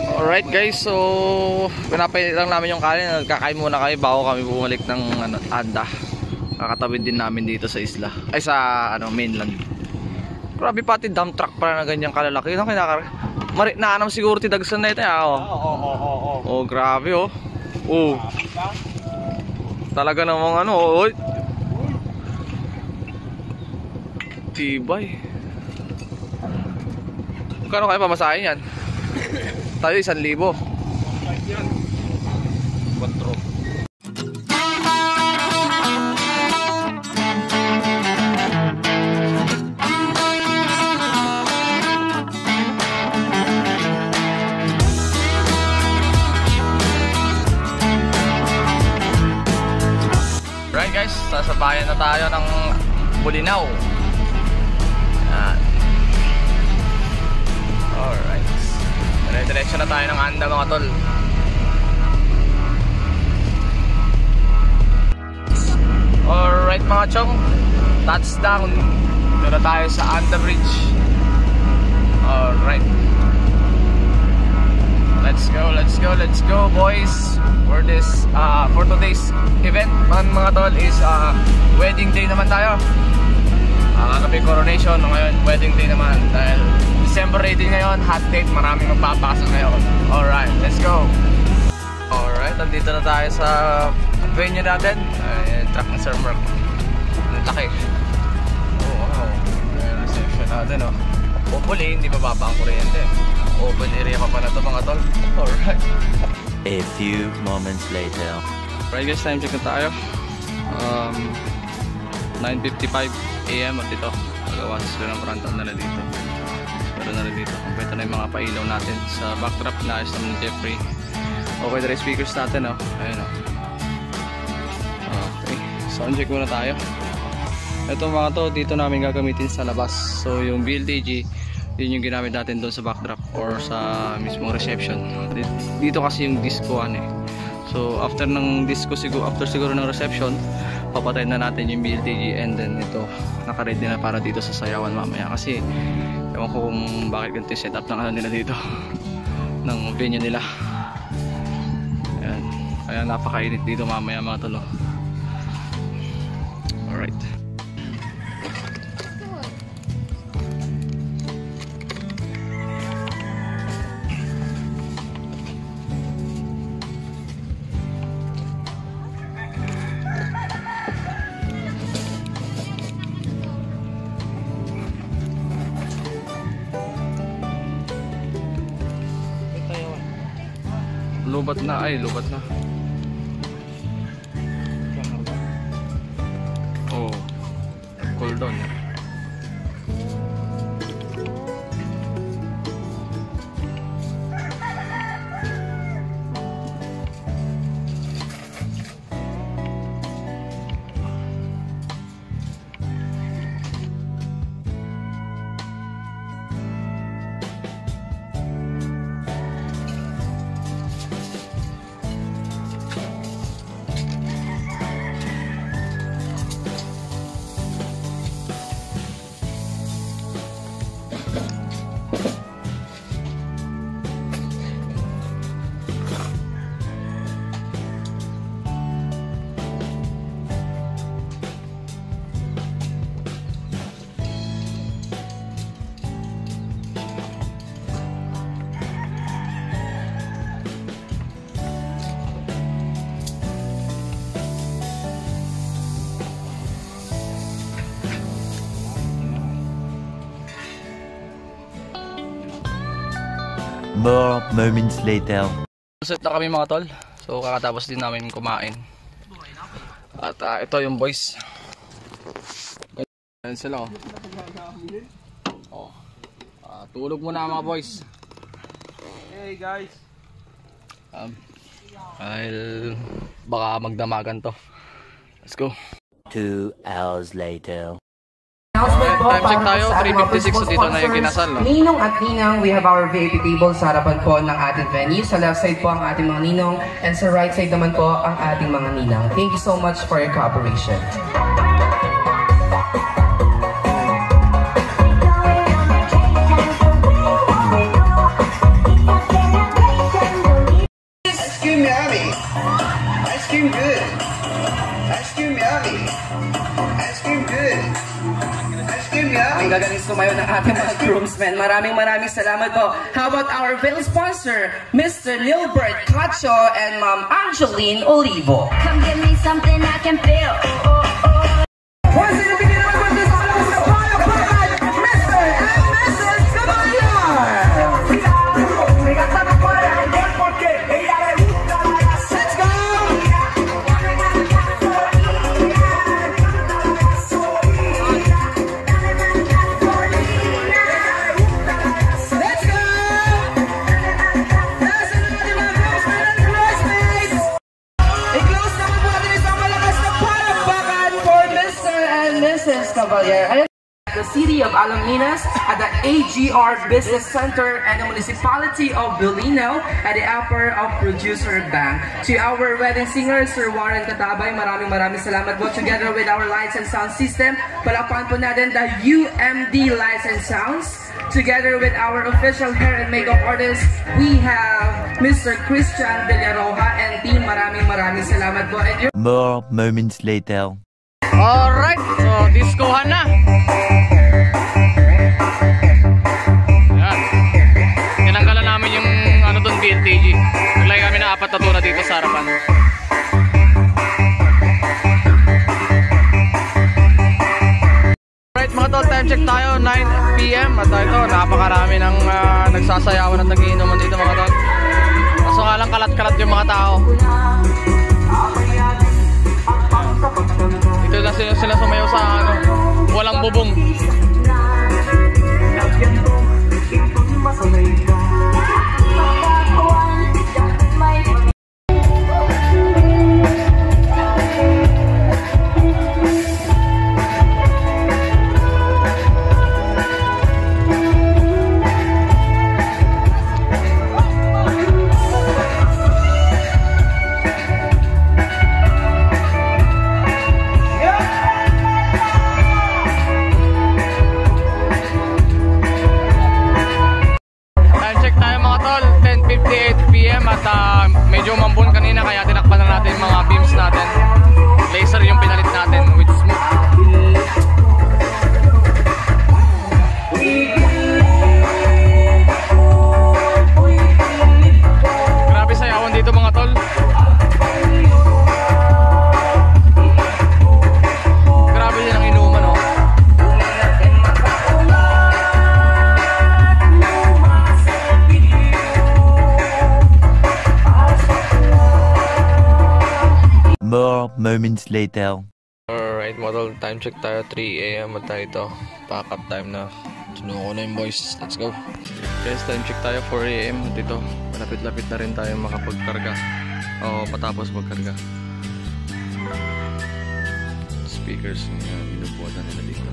Alright guys, so pinapay lang namin yung kanin. Nagkakain muna kami bago kami bumalik ng Anda. Kakatawid din namin dito sa isla. Ay sa mainland. Grabe pati dump truck para na ganyang kalalaki. Naanam siguro ti Dagsan na ito. Oh, grabe oh. Oh. Talaga namang oh. Tibay. Kano kayo pamasahin yan? Tayo 1,000. 4. Right guys, sasabayan na tayo ng Bulinaw. Yan. Alright. Diretso na tayo ng Anda mga tol. Alright mga chong, touchdown. Dito na tayo sa Anda Bridge. Alright. Let's go boys. For today's event mga tol is wedding day naman tayo. Kagabi coronation, ngayon wedding day naman dahil December 18 ngayon, hot date, maraming magpapasok ngayon. Alright, let's go. Alright, nandito na tayo sa venue natin. Truck ng Sir Mark. Ang laki. Oh wow, may reception natin oh. Hopefully, hindi mababa ang kuryente. Open area pa na ito mga tol. Alright. A few moments later. Alright guys, time check na tayo. 9:55 AM at ito magawa sila ng frontal na dito. Pero na rin dito kompleto na yung mga pailaw natin sa backdrop na ayos naman ni Jeffrey. Okay na rin speakers natin oh. Ayun oh. Okay, sound check muna tayo. Ito mga to, dito namin gagamitin sa labas. So yung BLDG, yun yung ginamit natin doon sa backdrop or sa mismong reception. Dito kasi yung disco So after siguro ng reception, papatayin na natin yung BLDG and then ito naka-ready na para dito sa sayawan mamaya. Kasi ewan ko kung bakit ganito yung setup ng nila dito ng venue nila. Ayan. Kaya napakainit dito mamaya mga tolo. Alright. Lubat na. Oh, cool down. More moments later. Set na kami mga tol. So kakatapos din namin kumain. At ito yung boys. Ayan sila oh. Tulog muna mga boys. Hey guys. Dahil baka magdamagan to. Let's go. 2 hours later. Time check tayo, 3:56 dito na yung kinasal. Ninong at Ninang, we have our VIP table sa harapan po ng ating venue. Sa left side po ang ating mga ninong and sa right side naman po ang ating mga ninang. Thank you so much for your cooperation. magagaling sumayo ng ating mga groomsmen. Maraming salamat po. How about our veil sponsor, Mr. Nilbert Cacho and Ma'am Angeline Olivo. Come give me something I can feel. Once in a bigyan naman po this all sa Palapakan, Mr. and Mrs. Caballar. Let's go! Let's go! Nasa na natin mga groomsmen and bridesmaids. I-close naman po natin isang malakas na palakpakan for Mr. and Mrs. Caballar. Ayan, the city of Alaminas, at the AGR Business Center and the municipality of Bilino at the upper of Producer Bank. To our wedding singer, Sir Warren Katabay, maraming salamat po. Together with our lights and sound system, palakpakan po natin the UMD Lights and Sounds. Together with our official hair and makeup artist, we have Mr. Christian Villaroja and team. Maraming salamat po. And More moments later. Alright, so discohan na. Ayan. Tinanggalan namin yung ano doon, BLTG. Naglagay kami na 4 na tuna dito sa harapan. Alright mga tol, time check tayo, 9 PM. At ito, napakarami ng nagsasayawan at nagiinuman dito mga tol. Kaso nga lang kalat-kalat yung mga tao. Dito lang sila sumayaw sa ano, walang bubong. At medyo mambun kanina kaya tinakpan na natin yung mga beams natin. Laser yung pinalit natin with smooth. Grabe sayawan dito mga tol. Grabe din ang inuman oh. More moments later. Alright model, time check tayo, 3 AM at tayo ito. Pack up time na. Sunuko na yung boys, let's go. Guys, time check tayo, 4 AM at ito. Malapit-lapit na rin tayo makapagkarga. O patapos magkarga. Speakers, binubuhat na nila dito.